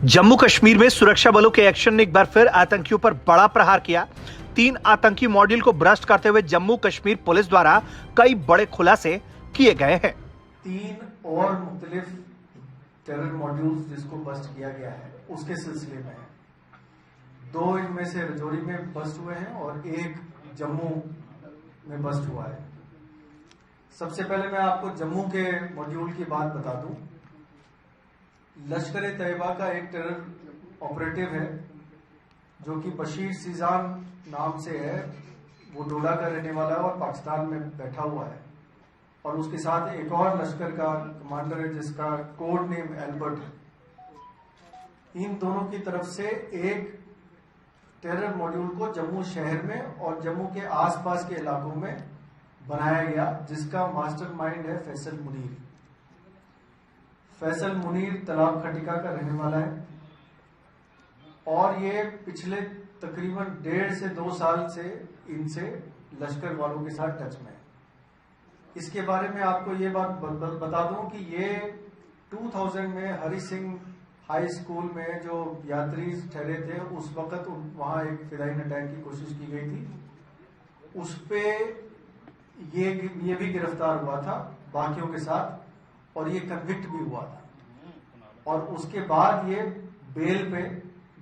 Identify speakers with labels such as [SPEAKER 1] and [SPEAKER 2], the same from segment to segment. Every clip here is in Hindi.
[SPEAKER 1] जम्मू कश्मीर में सुरक्षा बलों के एक्शन ने एक बार फिर आतंकियों पर बड़ा प्रहार किया। 3 आतंकी मॉड्यूल को भ्रष्ट करते हुए जम्मू कश्मीर पुलिस द्वारा कई बड़े खुलासे किए गए हैं।
[SPEAKER 2] 3 और मुख्तलिफ टेरर मॉड्यूल्स जिसको बस्ट किया गया है उसके सिलसिले में है। 2 इनमें से रजौरी में बस्ट हुए हैं और 1 जम्मू में बस्ट हुआ है। सबसे पहले मैं आपको जम्मू के मॉड्यूल की बात बता दूं। लश्कर ए तैयबा का एक टेरर ऑपरेटिव है जो कि बशीर सीजान नाम से है। वो डोडा का रहने वाला है और पाकिस्तान में बैठा हुआ है। और उसके साथ एक और लश्कर का कमांडर है जिसका कोड नेम एल्बर्ट है। इन दोनों की तरफ से एक टेरर मॉड्यूल को जम्मू शहर में और जम्मू के आसपास के इलाकों में बनाया गया, जिसका मास्टरमाइंड है फैसल मुनीर। फैसल मुनीर तलाब खटिका का रहने वाला है और ये पिछले तकरीबन 1.5 से 2 साल से इनसे लश्कर वालों के साथ टच में है। इसके बारे में आपको ये बात बता दूं कि ये 2000 में हरि सिंह हाई स्कूल में जो यात्री ठहरे थे उस वक्त वहां एक फिदाइन अटैक की कोशिश की गई थी। उस पे ये भी गिरफ्तार हुआ था बाकियों के साथ और ये कन्विक्ट भी हुआ था और उसके बाद ये बेल पे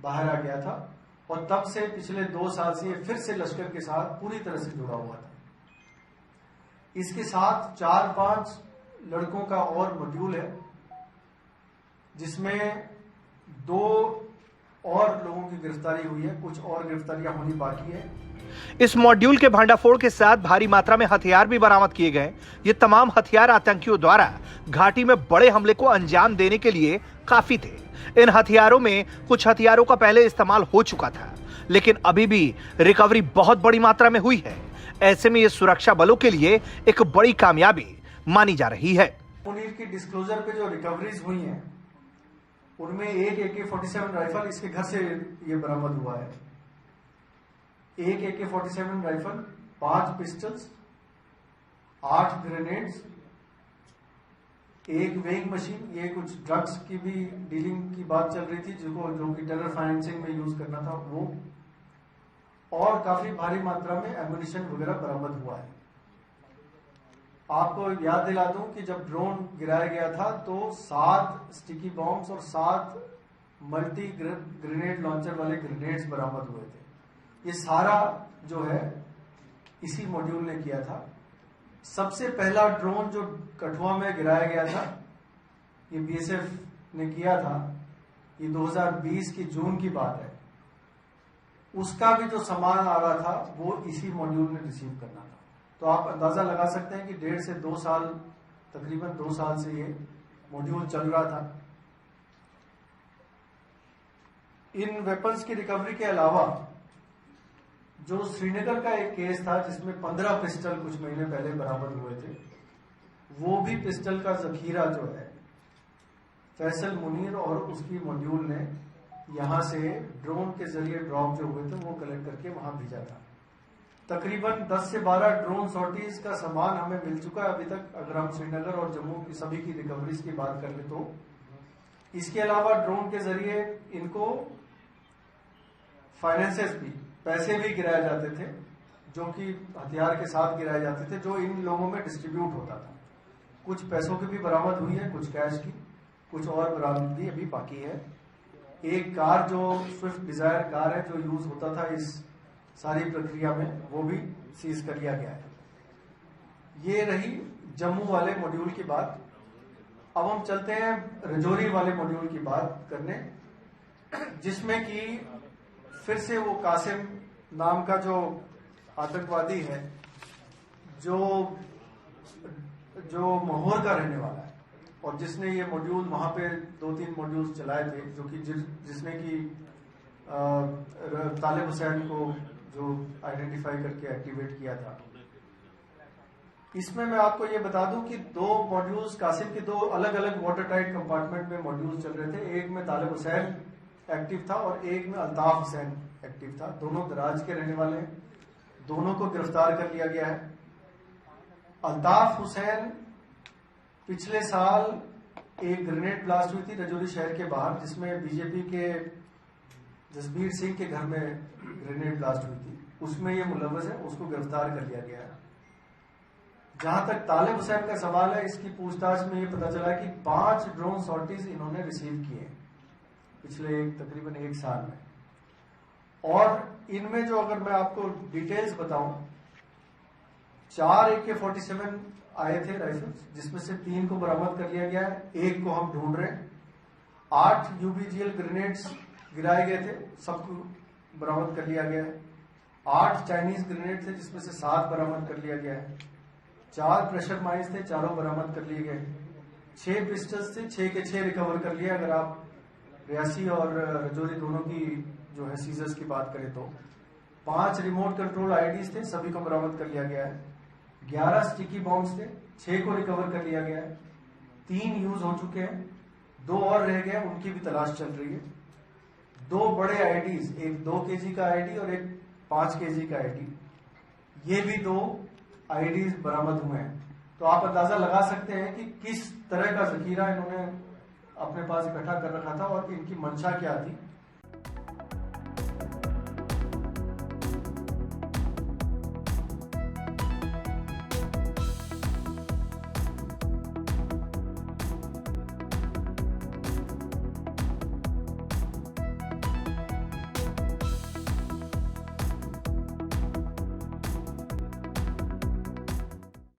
[SPEAKER 2] बाहर आ गया था और तब से पिछले 2 साल से ये फिर से लश्कर के साथ पूरी तरह से जुड़ा हुआ था। इसके साथ 4-5 लड़कों का और मॉड्यूल है जिसमें 2 और लोगों की गिरफ्तारी हुई है। कुछ और गिरफ्तारियां होनी बाकी है।
[SPEAKER 1] इस मॉड्यूल के भांडाफोड़ के साथ भारी मात्रा में हथियार भी बरामद किए गए। ये तमाम हथियार आतंकियों द्वारा घाटी में बड़े हमले को अंजाम देने के लिए काफी थे। इन हथियारों में कुछ हथियारों का पहले इस्तेमाल हो चुका था, लेकिन अभी भी रिकवरी बहुत बड़ी मात्रा में हुई है। ऐसे में ये सुरक्षा बलों के लिए एक बड़ी कामयाबी मानी जा रही है।
[SPEAKER 2] मुनीर की डिस्क्लोजर पे जो रिकवरीज हुई हैं उनमें एक AK-47 राइफल इसके घर से ये बरामद हुआ है। एक AK-47 rifle, 5 pistols, 8 grenades, 1 weighing machine. ये कुछ ड्रग्स की भी डीलिंग की बात चल रही थी जो कि टेरर फाइनेंसिंग में यूज करना था वो, और काफी भारी मात्रा में एम्युनिशन वगैरह बरामद हुआ है। आपको याद दिला दूं कि जब ड्रोन गिराया गया था तो 7 स्टिकी बॉम्ब्स और 7 मल्टी ग्रेनेड लॉन्चर वाले ग्रेनेड्स बरामद हुए थे। ये सारा जो है इसी मॉड्यूल ने किया था। सबसे पहला ड्रोन जो कठुआ में गिराया गया था ये BSF ने किया था। ये 2020 की जून की बात है। उसका भी जो सामान आ रहा था वो इसी मॉड्यूल ने रिसीव करना था। तो आप अंदाजा लगा सकते हैं कि 1.5 से 2 साल, तकरीबन 2 साल से ये मॉड्यूल चल रहा था। इन वेपन्स की रिकवरी के अलावा जो श्रीनगर का एक केस था जिसमें 15 पिस्टल कुछ महीने पहले बरामद हुए थे, वो भी पिस्टल का जखीरा जो है फैसल मुनीर और उसकी मॉड्यूल ने यहां से ड्रोन के जरिए ड्रॉप जो हुए थे वो कलेक्ट करके वहां भेजा था। तकरीबन 10 से 12 ड्रोन सॉर्टीज का सामान हमें मिल चुका है अभी तक, अगर हम श्रीनगर और जम्मू की सभी की रिकवरीज की बात कर ले तो। इसके अलावा ड्रोन के जरिए इनको फाइनेंसेस भी, पैसे भी गिराए जाते थे जो कि हथियार के साथ गिराए जाते थे, जो इन लोगों में डिस्ट्रीब्यूट होता था। कुछ पैसों की भी बरामद हुई है, कुछ कैश की, कुछ और बरामदगी अभी बाकी है। एक कार जो स्विफ्ट डिजायर कार है जो यूज होता था इस सारी प्रक्रिया में, वो भी सीज कर लिया गया है। ये रही जम्मू वाले मॉड्यूल की बात। अब हम चलते हैं रजौरी वाले मॉड्यूल की बात करने, जिसमें कि फिर से वो कासिम नाम का जो आतंकवादी है जो माहौर का रहने वाला है और जिसने ये मॉड्यूल वहां पे 2-3 मॉड्यूल चलाए थे, जो कि जिसने कि तालिब हुसैन को जो आइडेंटिफाई करके एक्टिवेट किया था। इसमें मैं आपको ये बता दूं कि 2 मॉड्यूल्स कासिम के 2 अलग अलग वाटर टाइट कंपार्टमेंट में मॉड्यूल्स चल रहे थे। एक में तालिब हुसैन एक्टिव था और एक में अल्ताफ हुसैन एक्टिव था। दोनों दराज के रहने वाले हैं। दोनों को गिरफ्तार कर लिया गया है। अल्ताफ हुसैन पिछले साल एक ग्रेनेड ब्लास्ट हुई थी रजौरी शहर के बाहर, जिसमें बीजेपी के जसबीर सिंह के घर में ग्रेनेड ब्लास्ट हुई थी। उसमें ये मुलव्वस है, उसको गिरफ्तार कर लिया गया है। जहां तक तालिब हुसैन का सवाल है, इसकी पूछताछ में ये पता चला कि 5 ड्रोन सॉर्टीज इन्होंने रिसीव किए पिछले तकरीबन 1 साल में। और इनमें जो, अगर मैं आपको डिटेल्स बताऊं, 4 AK-47 आए थे राइफल्स, जिसमें से 3 को बरामद कर लिया गया है, 1 को हम ढूंढ रहे हैं। 8 UBGL ग्रेनेड्स गिराए गए थे, सबको बरामद कर लिया गया है। 8 चाइनीज ग्रेनेड थे, जिसमें से 7 बरामद कर लिया गया है। 4 प्रेशर माइंस थे, चारों बरामद कर लिए गए। 6 पिस्टल्स थे, 6 के 6 रिकवर कर लिए। अगर आप रियासी और रजौरी दोनों की जो है सीजर्स की बात करें तो 5 रिमोट कंट्रोल IEDs थे, सभी को बरामद कर लिया गया है। 11 स्टिकी बॉम्ब्स थे, 6 को रिकवर कर लिया गया है। 3 यूज हो चुके हैं, 2 और रह गए, उनकी भी तलाश चल रही है। 2 बड़े IEDs, एक 2 kg का IED और एक 5 kg का IED, ये भी 2 IEDs बरामद हुए हैं। तो आप अंदाजा लगा सकते हैं कि किस तरह का जखीरा इन्होंने अपने पास इकट्ठा कर रखा था और इनकी मंशा क्या थी।